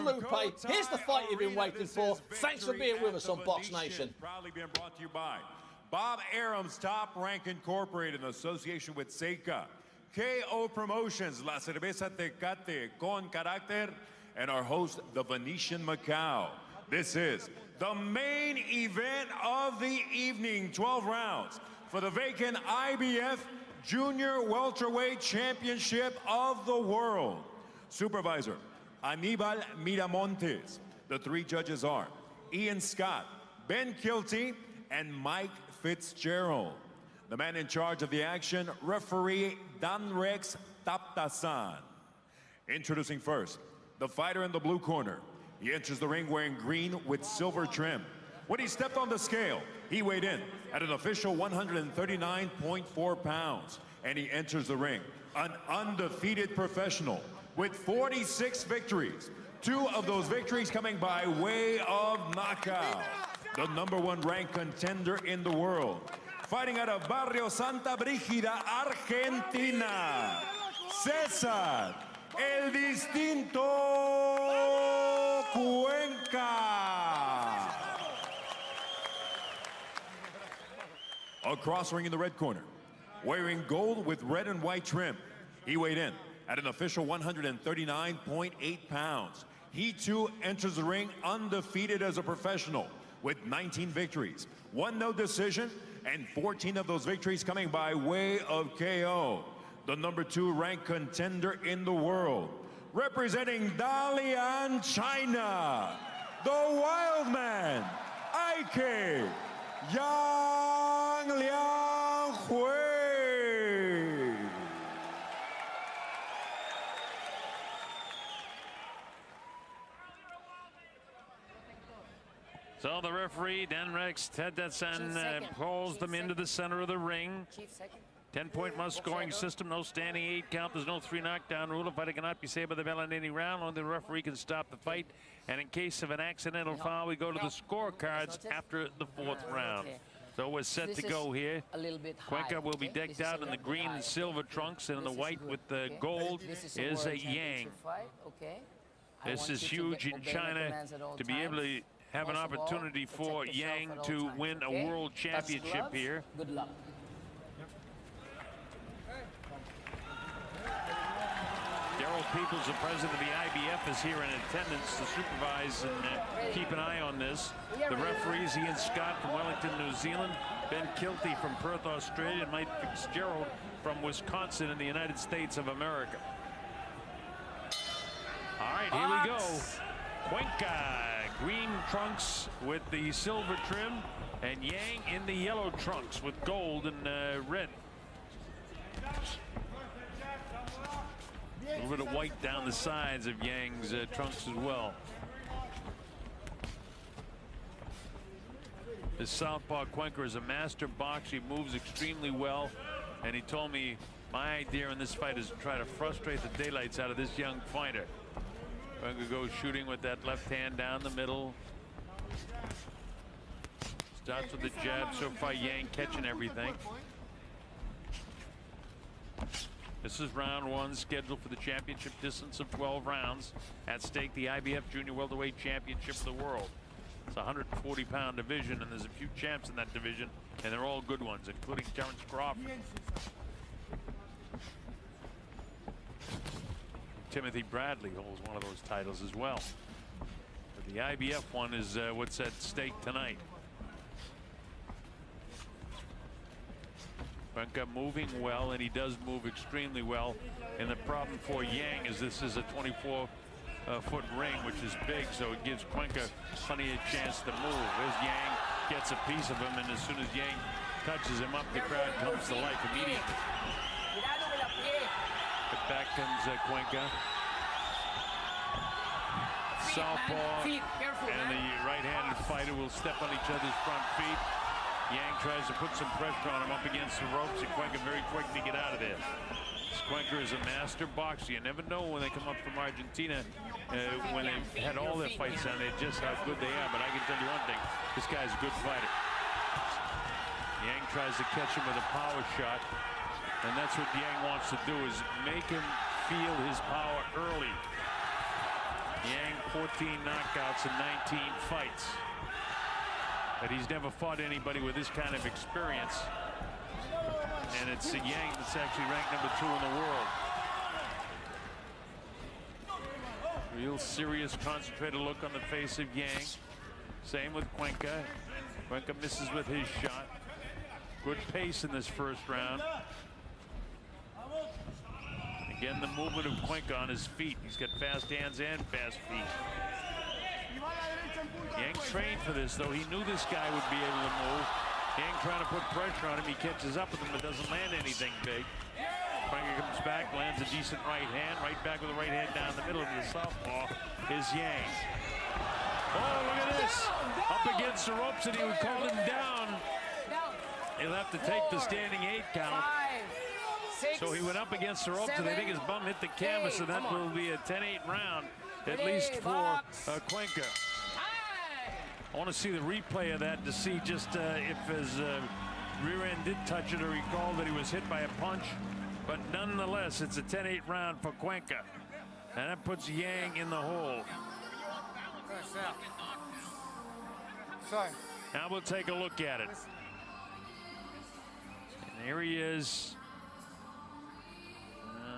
Lupe. Here's the fight you've been waiting for. Thanks for being with us on Box Nation. Proudly being brought to you by Bob Arum's Top Rank Incorporated in association with Seika, KO Promotions, La Cerveza Tecate con Carácter, and our host, the Venetian Macau. This is the main event of the evening, 12 rounds for the vacant IBF Junior Welterweight Championship of the World. Supervisor, Anibal Miramontes. The three judges are Ian Scott, Ben Kilty, and Mike Fitzgerald. The man in charge of the action, referee Danrex Taptasan. Introducing first, the fighter in the blue corner. He enters the ring wearing green with silver trim. When he stepped on the scale, he weighed in at an official 139.4 pounds, and he enters the ring an undefeated professional with 46 victories. 2 of those victories coming by way of knockout. The #1 ranked contender in the world, fighting out of Barrio Santa Brígida, Argentina, Cesar, El Distinto Cuenca. Across ring in the red corner, wearing gold with red and white trim, he weighed in at an official 139.8 pounds. He too enters the ring undefeated as a professional with 19 victories, 1 no decision, and 14 of those victories coming by way of KO. The #2 ranked contender in the world, representing Dalian, China, the wild man, Ike Yang Liang Hui. So the referee, Danrex Taptasan, pulls them into the center of the ring. 10-point must scoring system, no standing 8 count. There's no 3 knockdown rule. A fighter cannot be saved by the bell in any round. Only the referee can stop the fight. And in case of an accidental foul, we go to the scorecards after the 4th round. So we're set to go here. Cuenca will be decked out in the green and silver trunks, and in the white with the gold is a Yang. This is huge in China to be able to have an opportunity for Yang to win a world championship here. Good luck. Daryl Peoples, the president of the IBF, is here in attendance to supervise and keep an eye on this. The referees, Ian Scott from Wellington, New Zealand, Ben Kilty from Perth, Australia, and Mike Fitzgerald from Wisconsin in the United States of America. All right, here we go. Cuenca, green trunks with the silver trim, and Yang in the yellow trunks with gold and red. A little bit of white down the sides of Yang's trunks as well. This southpaw Cuenca is a master boxer. He moves extremely well, and he told me my idea in this fight is to try to frustrate the daylights out of this young fighter. Cuenca goes shooting with that left hand down the middle. Starts with the jab. So far, Yang catching everything. This is round 1, scheduled for the championship distance of 12 rounds. At stake, the IBF Junior Welterweight Championship of the World. It's a 140-pound division, and there's a few champs in that division, and they're all good ones, including Terrence Crawford. Timothy Bradley holds one of those titles as well. But the IBF one is what's at stake tonight. Cuenca moving well, and he does move extremely well. And the problem for Yang is this is a 24-foot ring, which is big, so it gives Cuenca plenty of chance to move. As Yang gets a piece of him, and as soon as Yang touches him up, the crowd comes to life immediately. But back comes Cuenca. Southpaw and the right-handed fighter will step on each other's front feet. Yang tries to put some pressure on him up against the ropes, and Cuenca very quick to get out of there. Cuenca is a master boxer. You never know when they come up from Argentina, when they've had all their fights down there, just how good they are. But I can tell you one thing, this guy's a good fighter. Yang tries to catch him with a power shot, and that's what Yang wants to do, is make him feel his power early. Yang 14 knockouts in 19 fights. But he's never fought anybody with this kind of experience. And it's Yang that's actually ranked #2 in the world. Real serious, concentrated look on the face of Yang. Same with Cuenca. Cuenca misses with his shot. Good pace in this first round. Again, the movement of Cuenca on his feet. He's got fast hands and fast feet. Yang trained for this, though. He knew this guy would be able to move. Yang trying to put pressure on him. He catches up with him, but doesn't land anything big. Cuenca comes back, lands a decent right hand. Right back with the right hand down the middle of the southpaw is Yang. Oh, look at this. Up against the ropes, and he would call him down. He'll have to take the standing 8 count. So he went up against the ropes, and I think his bum hit the canvas, and that will be a 10-8 round, at least for Cuenca. I want to see the replay of that to see just if his rear end did touch it or recall that he was hit by a punch. But nonetheless, it's a 10-8 round for Cuenca. And that puts Yang in the hole. Now we'll take a look at it. And here he is.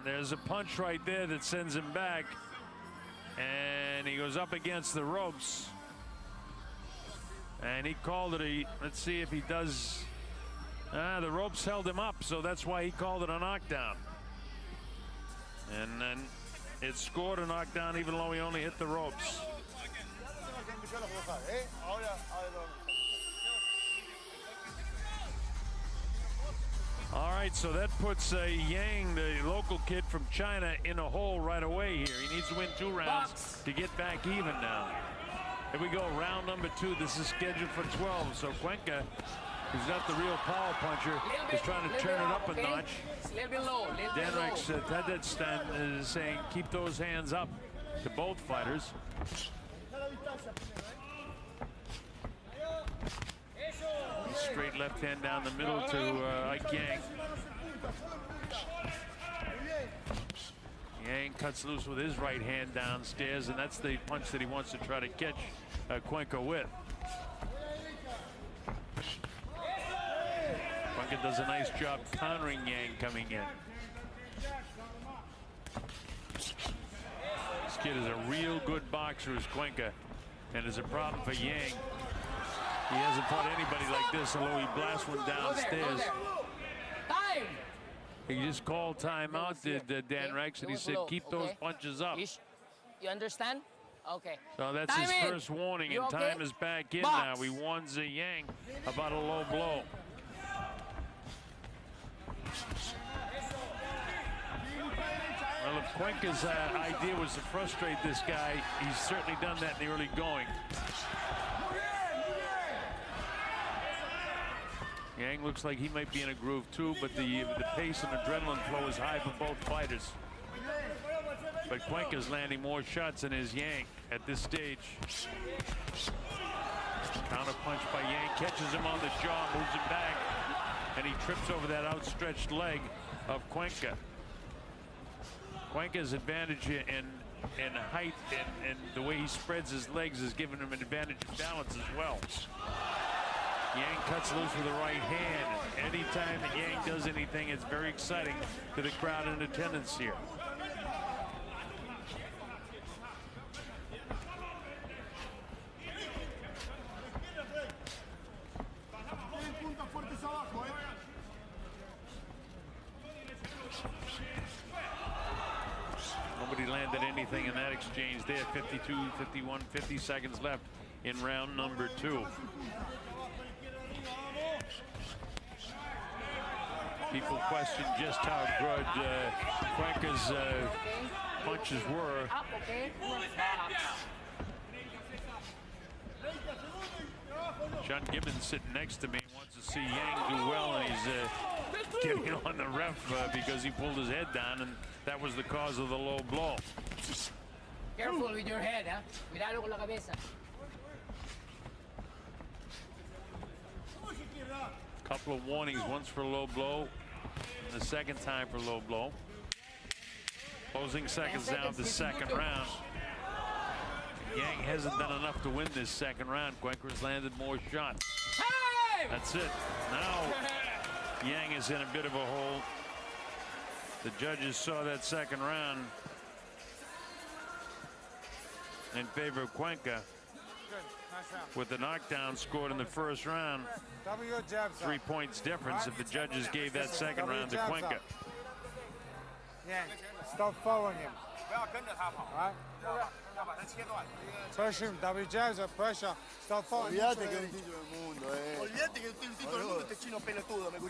There's a punch right there that sends him back. And he goes up against the ropes. And he called it a, let's see if he does. The ropes held him up, so that's why he called it a knockdown. And then it scored a knockdown even though he only hit the ropes. All right, so that puts Yang, the local kid from China, in a hole right away here. He needs to win 2 rounds to get back even now. Here we go, round #2. This is scheduled for 12. So Cuenca, who's not the real power puncher, is trying to turn it up a notch. Danrex Tadetstan is saying keep those hands up to both fighters. Straight left hand down the middle to Ike Yang. Yang cuts loose with his right hand downstairs, and that's the punch that he wants to try to catch Cuenca with. Cuenca does a nice job countering Yang coming in. This kid is a real good boxer, is Cuenca, and is a problem for Yang. He hasn't fought anybody like this, although he blasts one downstairs. Time! He just called timeout, did Danrex, and he said, keep those punches up. You understand? Okay. So that's his first warning, and time is back in now. He warns Yang about a low blow. Well, if Cuenca's idea was to frustrate this guy, he's certainly done that in the early going. Yang looks like he might be in a groove too, but the pace and adrenaline flow is high for both fighters. But Cuenca's landing more shots than is Yang at this stage. Counter punch by Yang, catches him on the jaw, moves him back, and he trips over that outstretched leg of Cuenca. Cuenca's advantage in height and the way he spreads his legs has given him an advantage in balance as well. Yang cuts loose with the right hand. Anytime that Yang does anything, it's very exciting to the crowd in attendance here. Nobody landed anything in that exchange there. 52, 51, 50 seconds left in round #2. People question just how good Cuenca's punches were. Sean Gibbons sitting next to me wants to see Yang do well, and he's getting on the ref because he pulled his head down, and that was the cause of the low blow. Careful with your head, huh? Cuidado con la cabeza. Couple of warnings, once for low blow, and the second time for low blow. Closing seconds down of the second round. Yang hasn't done enough to win this second round. Cuenca's landed more shots. That's it. Now Yang is in a bit of a hole. The judges saw that second round in favor of Cuenca with the knockdown scored in the first round. 3 points difference if the judges gave that second round to Cuenca. Yang, stop following him. Right? Pressure him, W jabs up, pressure. Stop following him.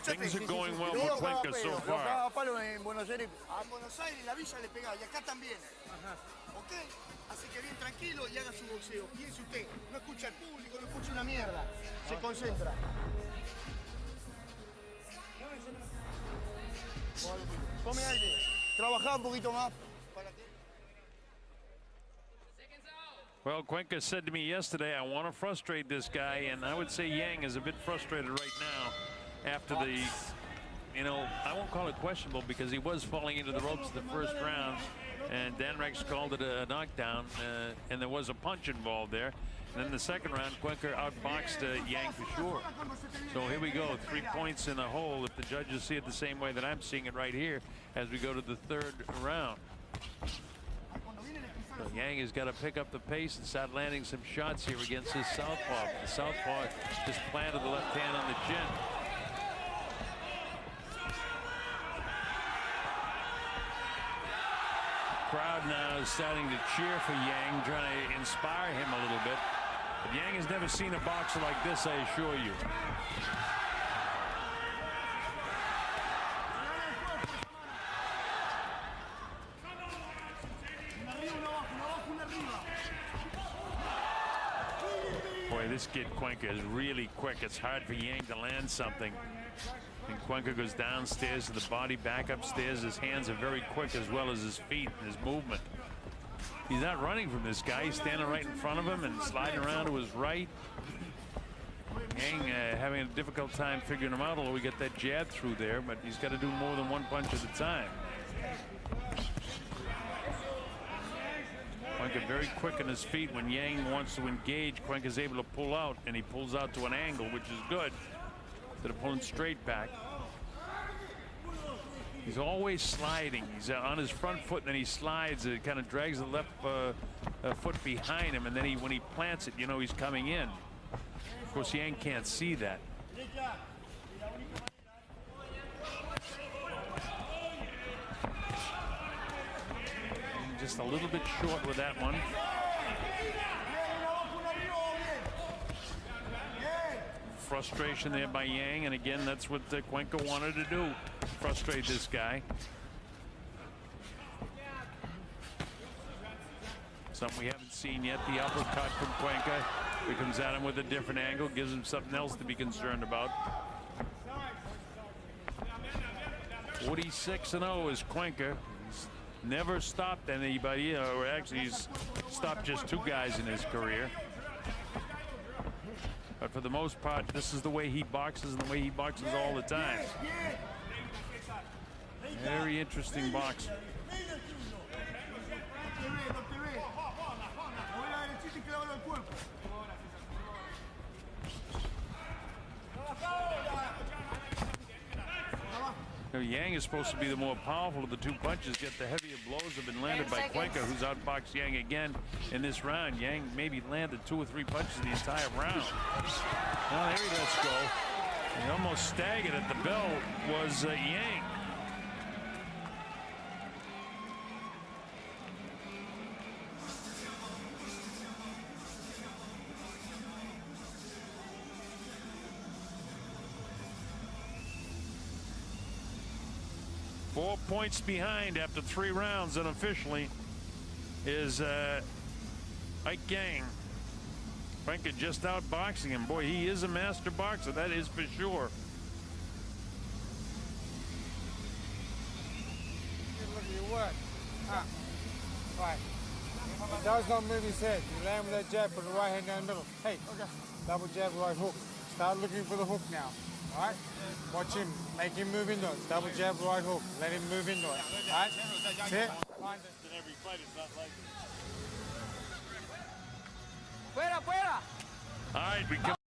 Things are going well for Cuenca so far. Así que bien tranquilo y haga su boxeo. Piense usted, no escucha al público, no escucha una mierda. Se concentra. Tome aire. Trabaja un poquito más. Well, Cuenca said to me yesterday, I want to frustrate this guy, and I would say Yang is a bit frustrated right now after the, you know, I won't call it questionable because he was falling into the ropes in the first round. And Dan Rex called it a knockdown, and there was a punch involved there. And then the second round, Cuenca outboxed Yang for sure. So here we go, 3 points in a hole if the judges see it the same way that I'm seeing it right here as we go to the third round. So Yang has got to pick up the pace and start landing some shots here against his southpaw. The southpaw just planted the left hand on the chin. Crowd now is starting to cheer for Yang, trying to inspire him a little bit. But Yang has never seen a boxer like this, I assure you. Boy, this kid Cuenca is really quick. It's hard for Yang to land something. And Cuenca goes downstairs to the body, back upstairs. His hands are very quick as well as his feet and his movement. He's not running from this guy. He's standing right in front of him and sliding around to his right. Yang having a difficult time figuring him out, although we get that jab through there, but he's got to do more than one punch at a time. Cuenca very quick on his feet. When Yang wants to engage, Cuenca's able to pull out, and he pulls out to an angle, which is good. Instead of pulling straight back. He's always sliding. He's on his front foot, and then he slides. It kind of drags the left foot behind him, and then when he plants it, you know he's coming in. Of course, Yang can't see that. Just a little bit short with that one. Frustration there by Yang, and again, that's what Cuenca wanted to do, frustrate this guy. Something we haven't seen yet, the uppercut from Cuenca. He comes at him with a different angle, gives him something else to be concerned about. 46-0 is Cuenca. He's never stopped anybody, or actually he's stopped just 2 guys in his career. But for the most part, this is the way he boxes and the way he boxes all the time. Very interesting boxer. Now, Yang is supposed to be the more powerful of the 2 punches, yet the heavier blows have been landed by Cuenca, who's outboxed Yang again in this round. Yang maybe landed 2 or 3 punches the entire round. Well, there he lets go. He almost staggered at the bell was Yang. Four points behind after 3 rounds, unofficially, is Ike Yang. Cuenca just outboxing him. Boy, he is a master boxer, that is for sure. Look at your work. Right. He does not move his head. You land with that jab, put the right hand down the middle. Hey, double jab, right hook. Start looking for the hook now. All right? Watch him. Make him move into it. Double jab, right hook. Let him move into it. All right? That's it. All right, we come.